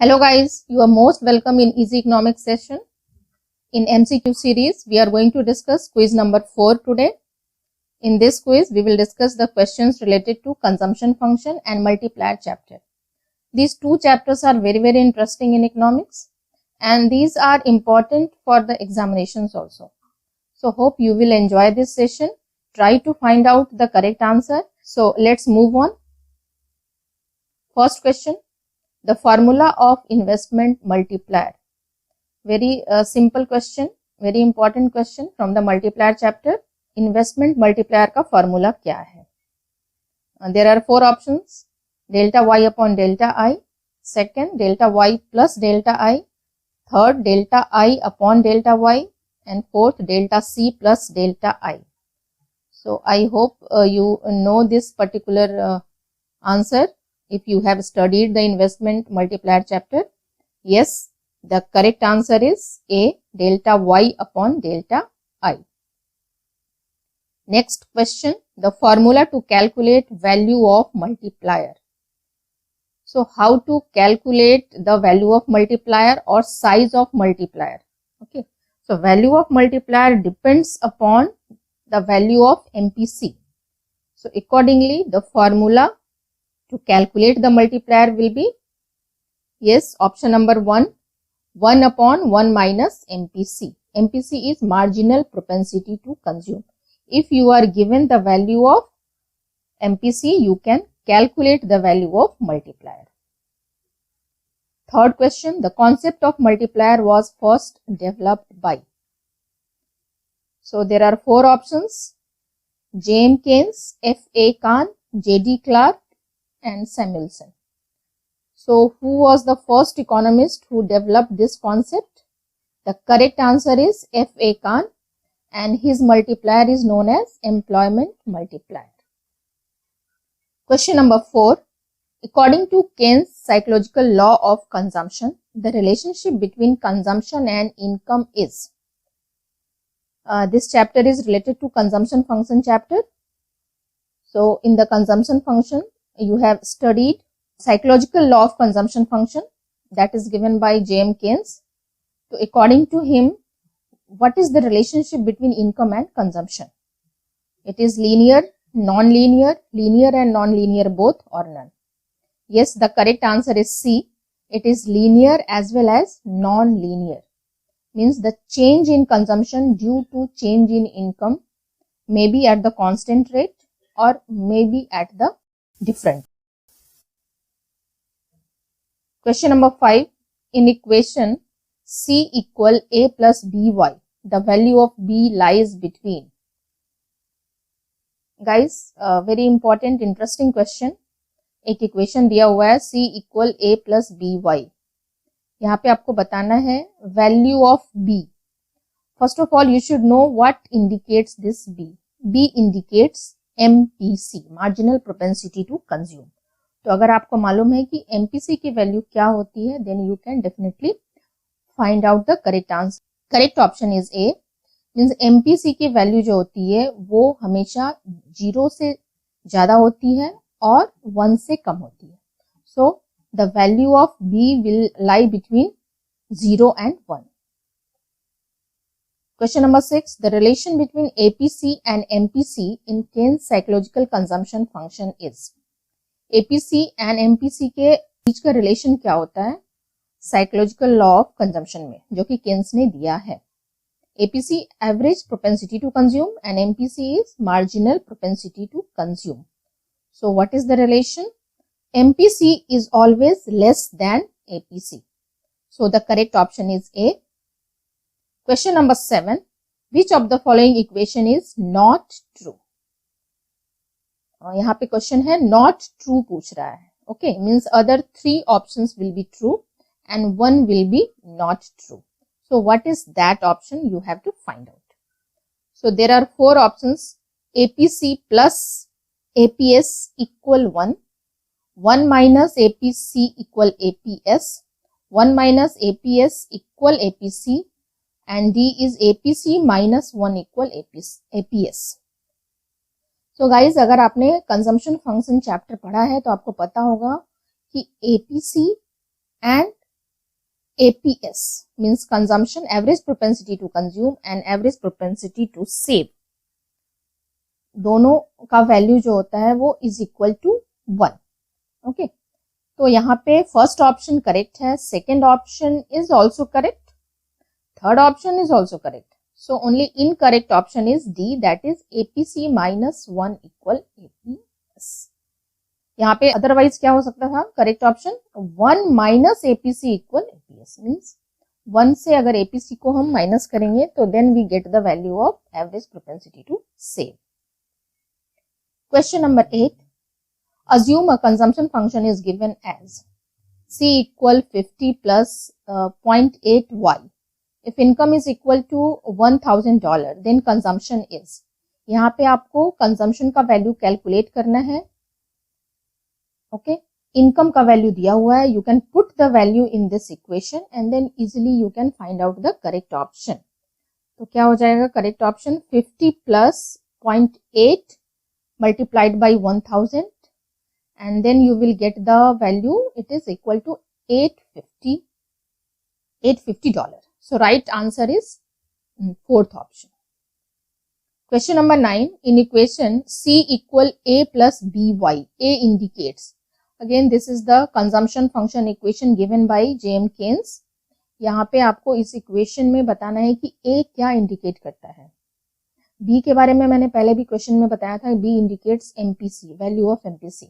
Hello guys, you are most welcome in Easy Economics session. In MCQ series, we are going to discuss quiz number 4 today. In this quiz, we will discuss the questions related to consumption function and multiplier chapter. These two chapters are very interesting in economics and these are important for the examinations also. So hope you will enjoy this session. Try to find out the correct answer. So let's move on. First question. The formula of investment multiplier. Very simple question, very important question from the multiplier chapter. Investment multiplier का formula क्या है? There are four options. Delta y upon delta I. Second, delta y plus delta I. Third, delta I upon delta y. And fourth, delta c plus delta I. So I hope you know this particular answer. If you have studied the investment multiplier chapter. Yes, the correct answer is A, delta y upon delta I. Next question, the formula to calculate value of multiplier. So how to calculate the value of multiplier or size of multiplier? Okay, so value of multiplier depends upon the value of MPC. So accordingly, the formula to calculate the multiplier will be, yes, option number 1, 1 upon 1 minus MPC. MPC is marginal propensity to consume. If you are given the value of MPC, you can calculate the value of multiplier. Third question, the concept of multiplier was first developed by. So there are four options, James Keynes, F.A. Kahn, J.D. Clark, and Samuelson. So who was the first economist who developed this concept? The correct answer is F.A. Kahn and his multiplier is known as employment multiplier. Question number 4. According to Keynes' psychological law of consumption, the relationship between consumption and income is. This chapter is related to consumption function chapter. So in the consumption function, you have studied psychological law of consumption function that is given by James Keynes. So according to him, what is the relationship between income and consumption? It is linear, non-linear, linear and non-linear both or none. Yes, the correct answer is C. It is linear as well as non-linear. Means the change in consumption due to change in income may be at the constant rate or may be at the different. Question number 5. In equation C equal A plus BY, the value of B lies between. Guys, very important, interesting question. एक equation दिया हुआ है C equal A plus BY. यहाँ पे आपको बताना है value of B. First of all, you should know what indicates this B. B indicates MPC, marginal propensity to consume. तो अगर आपको मालूम है कि MPC की वैल्यू क्या होती है, then you can definitely find out the correct answer. Correct option is A. Means MPC की वैल्यू जो होती है वो हमेशा 0 से ज्यादा होती है और 1 से कम होती है. So the value of B will lie between 0 and 1. Question number 6. The relation between APC and MPC in Keynes' psychological consumption function is. APC and MPC के बीच का रिलेशन क्या होता है साइकोलॉजिकल लॉ ऑफ कंजम्पशन में, जो कि Keynes ने दिया है. APC average propensity to consume and MPC is marginal propensity to consume. So what is the relation? MPC is always less than APC. So the correct option is A. Question number 7. Which of the following equation is not true? यहाँ पे question है not true पूछ रहा है. Okay, means other 3 options will be true and 1 will be not true. So what is that option? You have to find out. So there are 4 options. APC plus APS equal 1. 1 minus APC equal APS, 1 minus APS equal APC, and D is APC minus 1 equal APS. So guys, अगर आपने consumption function chapter पढ़ा है तो आपको पता होगा कि APC and APS means consumption, average propensity to consume and average propensity to save, दोनों का वैल्यू जो होता है वो इज इक्वल टू 1. ओके, तो यहाँ पे फर्स्ट ऑप्शन करेक्ट है, second option is also correct, third option is also correct. So only incorrect option is D, that is APC -1 equal APS. यहाँ पे अदरवाइज क्या हो सकता था correct option, 1 minus APC equal APS, means 1 से अगर APC को हम माइनस करेंगे तो then we get the value of average propensity to save. Question number 8. Assume a consumption function is given as C equal 50 plus 0.8y. If income is equal to $1,000, then consumption is. यहाँ पे आपको consumption का value calculate करना है. Okay, income का value दिया हुआ है. You can put the value in this equation and then easily you can find out the correct option. तो क्या हो जाएगा correct option, 50 plus 0.8 multiplied by 1000 and then you will get the value, it is equal to $850. So right answer is fourth option. Question number 9. In equation C equal A plus BY, A indicates, again this is the consumption function equation given by J.M. Keynes. यहाँ पे आपको इस equation में बताना है कि A क्या indicate करता है. B के बारे में मैंने पहले भी क्वेश्चन में बताया था, B indicates MPC, value of MPC.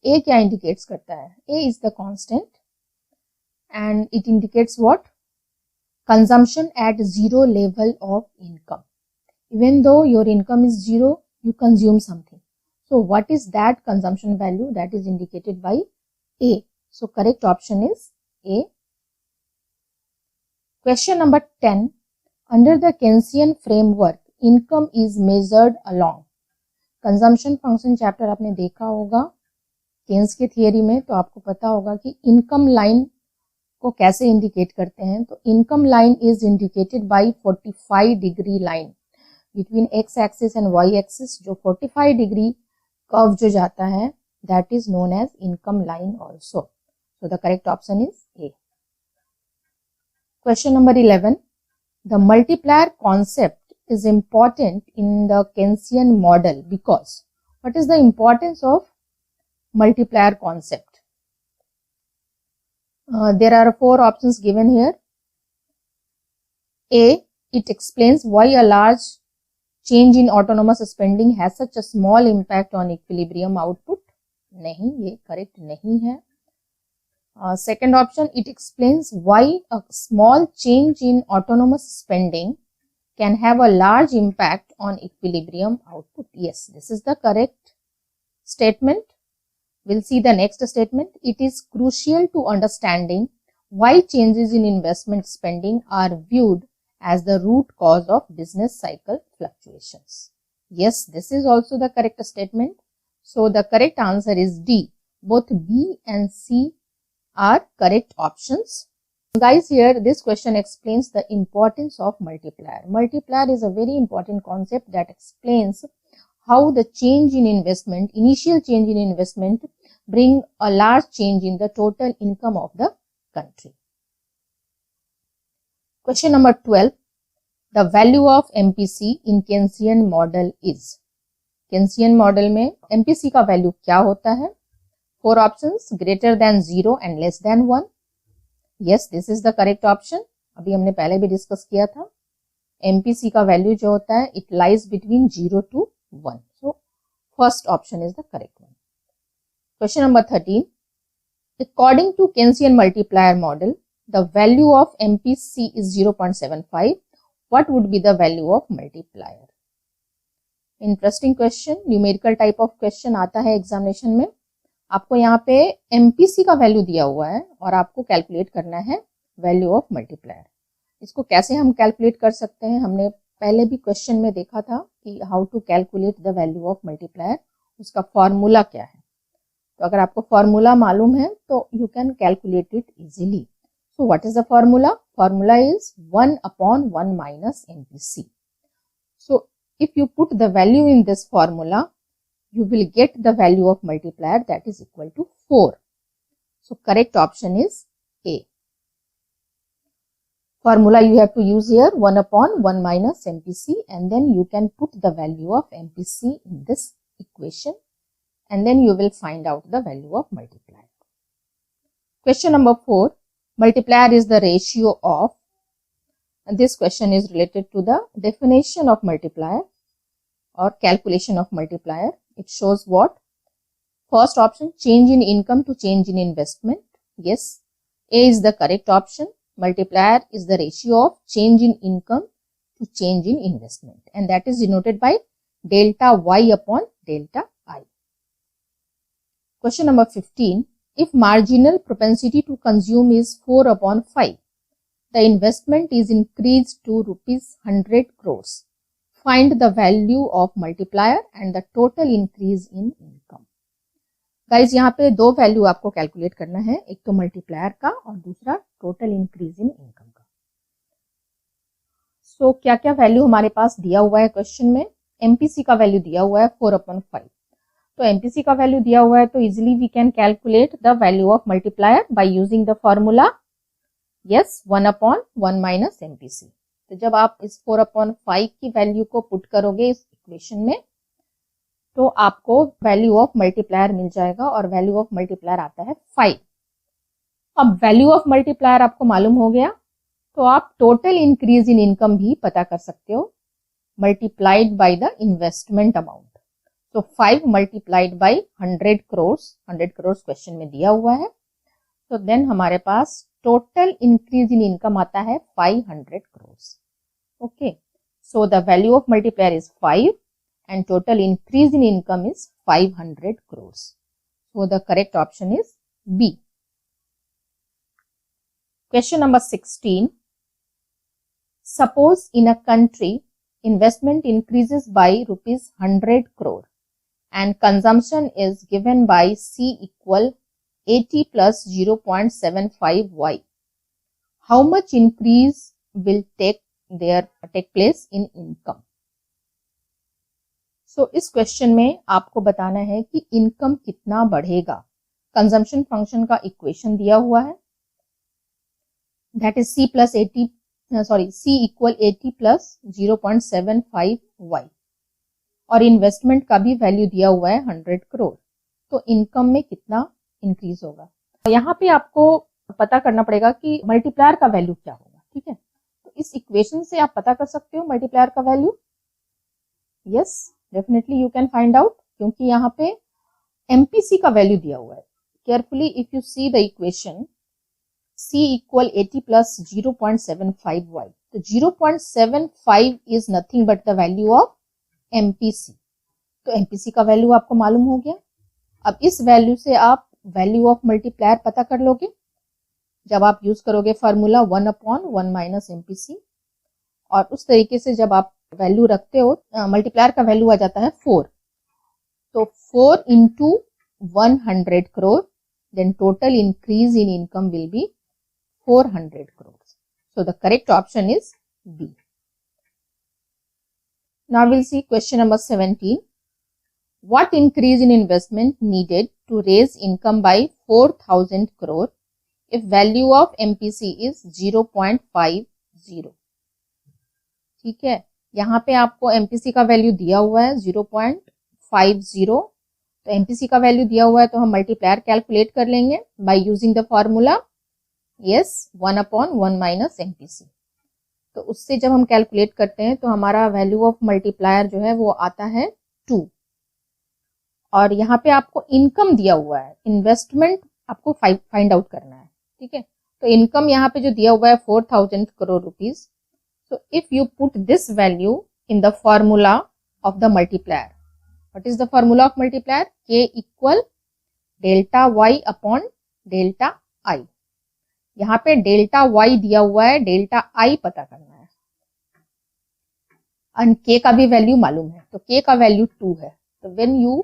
A क्या इंडिकेट्स करता है, A is the constant and it indicates what, consumption at zero level of income. Even though your income is zero, you consume something. So what is that consumption value that is indicated by A? So correct option is A. Question number 10. Under the Keynesian framework, income is measured along. Consumption function chapter आपने देखा होगा Keynes के theory में, तो आपको पता होगा कि इनकम लाइन को कैसे इंडिकेट करते हैं. तो income line is indicated by 45 degree line between x axis and y axis. जो 45 डिग्री कर्व जो जाता है that is known as income line also. So the correct option is A. Question number 11. The multiplier concept is important in the Keynesian model because, what is the importance of multiplier concept? There are 4 options given here. A, it explains why a large change in autonomous spending has such a small impact on equilibrium output. नहीं, ये correct नहीं है. Second option, it explains why a small change in autonomous spending can have a large impact on equilibrium output. Yes, this is the correct statement. We'll see the next statement. It is crucial to understanding why changes in investment spending are viewed as the root cause of business cycle fluctuations. Yes, this is also the correct statement. So the correct answer is D. Both B and C are correct options. Guys, here this question explains the importance of multiplier. Multiplier is a very important concept that explains how the change in investment, initial change in investment, bring a large change in the total income of the country. Question number 12. The value of MPC in Keynesian model is. Keynesian model में MPC का value क्या होता है? 4 options, greater than 0 and less than 1. Yes, this is the correct option. अभी हमने पहले भी discuss किया था. MPC का वैल्यू जो होता है, it lies between 0 to 1. So, first option is the correct one. Question number 13. According to Keynesian multiplier model, the value of MPC is 0.75. What would be the value of multiplier? Interesting question. Numerical type of question आता है examination में. आपको यहाँ पे MPC का value दिया हुआ है और आपको कैलकुलेट करना है वैल्यू ऑफ मल्टीप्लायर. इसको कैसे हम कैलकुलेट कर सकते हैं, हमने पहले भी क्वेश्चन में देखा था कि how to calculate the value of multiplier, उसका फॉर्मूला क्या है. तो अगर आपको फॉर्मूला मालूम है तो you can calculate it easily. So what is the formula? Formula is 1 upon 1 minus MPC. So if you put the value in this formula, you will get the value of multiplier that is equal to 4. So correct option is A. formula you have to use here, 1 upon 1 minus MPC, and then you can put the value of MPC in this equation, and then you will find out the value of multiplier. Question number 4, multiplier is the ratio of, and this question is related to the definition of multiplier or calculation of multiplier. It shows what? First option, change in income to change in investment. Yes, A is the correct option. Multiplier is the ratio of change in income to change in investment, and that is denoted by delta Y upon delta I. Question number 15. If marginal propensity to consume is 4 upon 5, the investment is increased to rupees 100 crores. Find the value of multiplier and the total increase in income. Guys यहाँ पे दो value आपको calculate करना है, एक तो multiplier का और दूसरा टोटल इंक्रीज इन इनकम का. सो क्या क्या वैल्यू हमारे पास दिया हुआ है क्वेश्चन में? एमपीसी का वैल्यू दिया हुआ है 4 upon 5. तो एमपीसी का वैल्यू दिया हुआ है तो easily we can calculate the value of multiplier by using the formula, yes, 1 upon 1 minus MPC. तो जब आप इस 4 upon 5 की वैल्यू को पुट करोगे इस इक्वेशन में तो आपको वैल्यू ऑफ मल्टीप्लायर मिल जाएगा और वैल्यू ऑफ मल्टीप्लायर आता है 5. अब वैल्यू ऑफ मल्टीप्लायर आपको मालूम हो गया तो आप टोटल इंक्रीज इन इनकम भी पता कर सकते हो, multiplied by the investment amount. तो 5 multiplied by 100 crores, 100 crores question में दिया हुआ है. तो देन हमारे पास टोटल इंक्रीज इन इनकम आता है 500 crores. Okay, so the value of multiplier is 5 and total increase in income is 500 crores. So the correct option is B. Question number 16. Suppose in a country investment increases by rupees 100 crore and consumption is given by C equal 80 plus 0.75 Y. How much increase will take place in income? सो इस question में आपको बताना है कि income कितना बढ़ेगा. Consumption function का equation दिया हुआ है, that is C equal 80 plus 0.75 Y, और इन्वेस्टमेंट का भी वैल्यू दिया हुआ है 100 करोड़. तो इनकम में कितना इंक्रीज होगा. यहाँ पे आपको पता करना पड़ेगा कि मल्टीप्लायर का वैल्यू क्या होगा. ठीक है, तो इस इक्वेशन से आप पता कर सकते हो मल्टीप्लायर का value. Yes, definitely you can find out, क्योंकि यहाँ पे एमपीसी का वैल्यू दिया हुआ है. Carefully if you see the equation, C equal 80 plus 0.75 Y. तो 0.75 is nothing but the value of MPC. तो एमपीसी का वैल्यू आपको मालूम हो गया. अब इस वैल्यू से आप वैल्यू ऑफ मल्टीप्लायर पता कर लोगे जब आप यूज करोगे फॉर्मूला 1 upon 1 minus एमपीसी. और उस तरीके से जब आप वैल्यू रखते हो, मल्टीप्लायर का वैल्यू आ जाता है 4. तो 4 into 100 crore, then total increase in income will be 400 crores. So the correct option is B. Now we'll see question number 17. What increase in investment needed to raise income by 4000 crore if value of MPC is 0.50? ठीक है, यहाँ पे आपको MPC का value दिया हुआ है 0.50. तो एमपीसी का वैल्यू दिया हुआ है तो हम मल्टीप्लायर कैलकुलेट कर लेंगे bye using the formula, yes, 1 upon 1 minus MPC. तो उससे जब हम कैलकुलेट करते हैं तो हमारा वैल्यू ऑफ मल्टीप्लायर जो है वो आता है 2. और यहाँ पे आपको इनकम दिया हुआ है, इन्वेस्टमेंट आपको फाइंड आउट करना है. ठीक है, तो इनकम यहाँ पे जो दिया हुआ है 4000 crore rupees. So if you put this value in the formula of the multiplier, what is the formula of multiplier? K equal delta Y upon delta I. यहाँ पे डेल्टा Y दिया हुआ है, डेल्टा I पता करना है. और K का भी वैल्यू मालूम है, तो K का वैल्यू 2 है. तो when you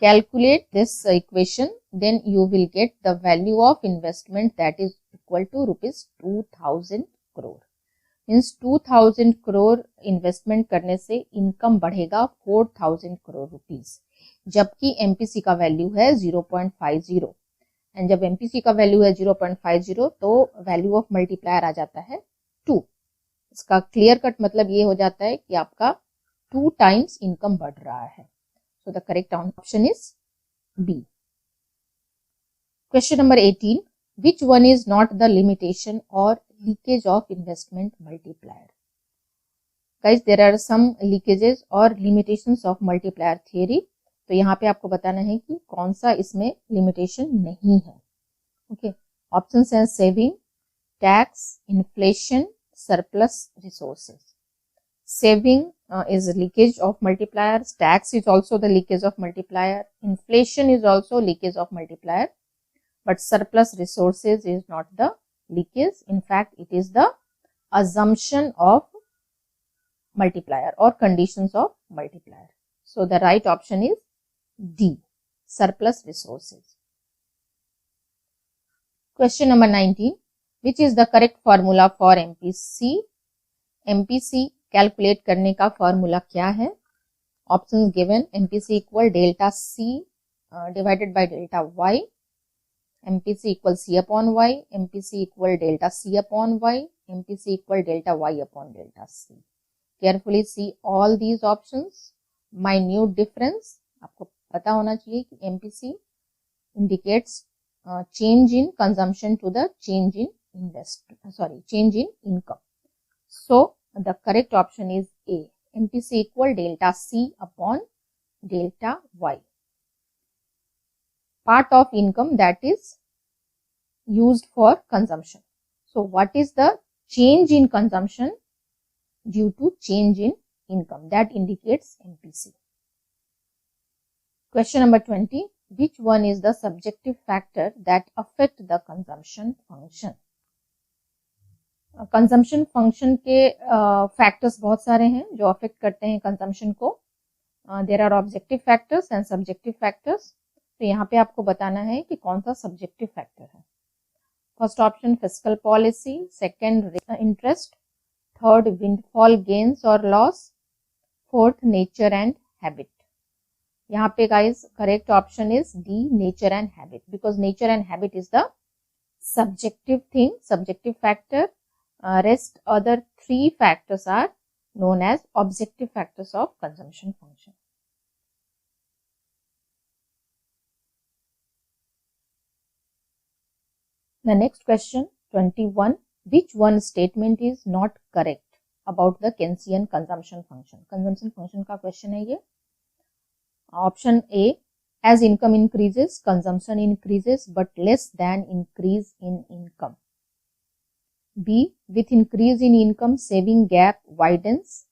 calculate this equation, then you will get the value of investment that is equal to rupees 2000 crore. Means 2000 crore investment करने से इनकम बढ़ेगा 4000 करोड़ रुपीज, जबकि एमपीसी का वैल्यू है 0.50. एंड जब एमपीसी का वैल्यू है 0.50 तो वैल्यू ऑफ मल्टीप्लायर आ जाता है 2। इसका क्लियर कट मतलब ये हो जाता है कि आपका 2 टाइम्स इनकम बढ़ रहा है। So the correct option is B. Question number 18, which one is not the limitation or leakage of investment multiplier? Guys, there are some leakages or limitations of multiplier theory. तो यहाँ पे आपको बताना है कि कौन सा इसमें लिमिटेशन नहीं है। ओके, ऑप्शंस हैं saving, tax, inflation, surplus resources. Saving is leakage of multipliers, tax is also the leakage of multiplier, inflation is also leakage of multiplier, but surplus resources is not the leakage. In fact, it is the assumption of multiplier or conditions of multiplier. So the right option is D, surplus resources. Question number 19, which is the correct formula for MPC? MPC calculate करने का formula क्या है? Options given, MPC equal delta C divided by delta Y, MPC equal C upon Y, MPC equal delta C upon Y, MPC equal delta Y upon delta C. Carefully see all these options. Minute difference आपको पता होना चाहिए कि MPC indicates change in consumption to the change in income. So the correct option is A, MPC equal delta C upon delta Y. Part of income that is used for consumption. So what is the change in consumption due to change in income? That indicates MPC. Question number 20, which one is the subjective factor that affect the consumption function? Consumption function के factors बहुत सारे हैं जो affect करते हैं consumption को. There are objective factors and subjective factors. तो यहाँ पे आपको बताना है कि कौन सा सब्जेक्टिव फैक्टर है. First option fiscal policy, second interest, third windfall gains और loss, fourth nature and habit. यहाँ पे guys correct option is D, nature and habit, because nature and habit is the subjective thing, subjective factor. Rest other 3 factors are known as objective factors of consumption function. The next question, 21, which one statement is not correct about the Keynesian consumption function? Consumption function का question है ये. Option A, as income increases, consumption increases but less than increase in income. B, with increase in income, saving gap widens.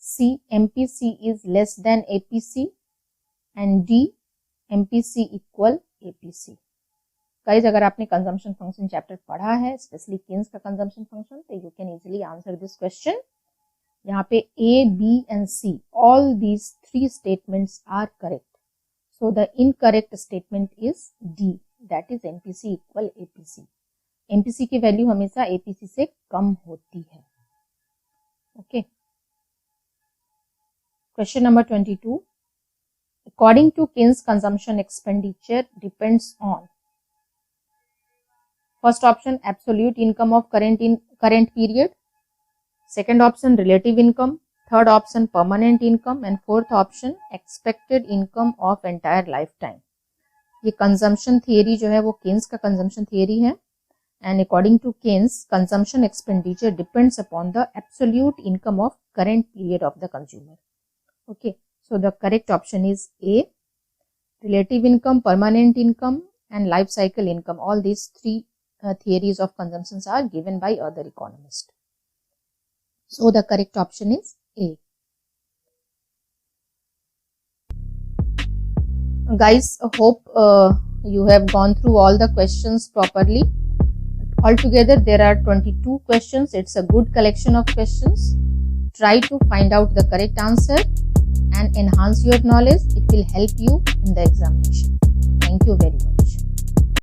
C, MPC is less than APC. And D, MPC equal APC. Guys, अगर आपने consumption function chapter पढ़ा है, especially Keynes का consumption function, तो you can easily answer this question. यहाँ पे A, B and C, all these 3 statements are correct. So the incorrect statement is D, that is MPC equal APC. MPC की value हमेशा APC से कम होती है. Okay. Question number 22, according to Keynes consumption expenditure depends on. First option absolute income of current period, second option relative income, third option permanent income and fourth option expected income of entire life time. ये consumption theory जो है वो Keynes का consumption theory है. And according to Keynes, consumption expenditure depends upon the absolute income of current period of the consumer. Okay, so the correct option is A, relative income, permanent income and life cycle income. All these 3 theories of consumptions are given by other economists. So the correct option is A. Guys, hope you have gone through all the questions properly. Altogether, there are 22 questions. It's a good collection of questions. Try to find out the correct answer and enhance your knowledge. It will help you in the examination. Thank you very much.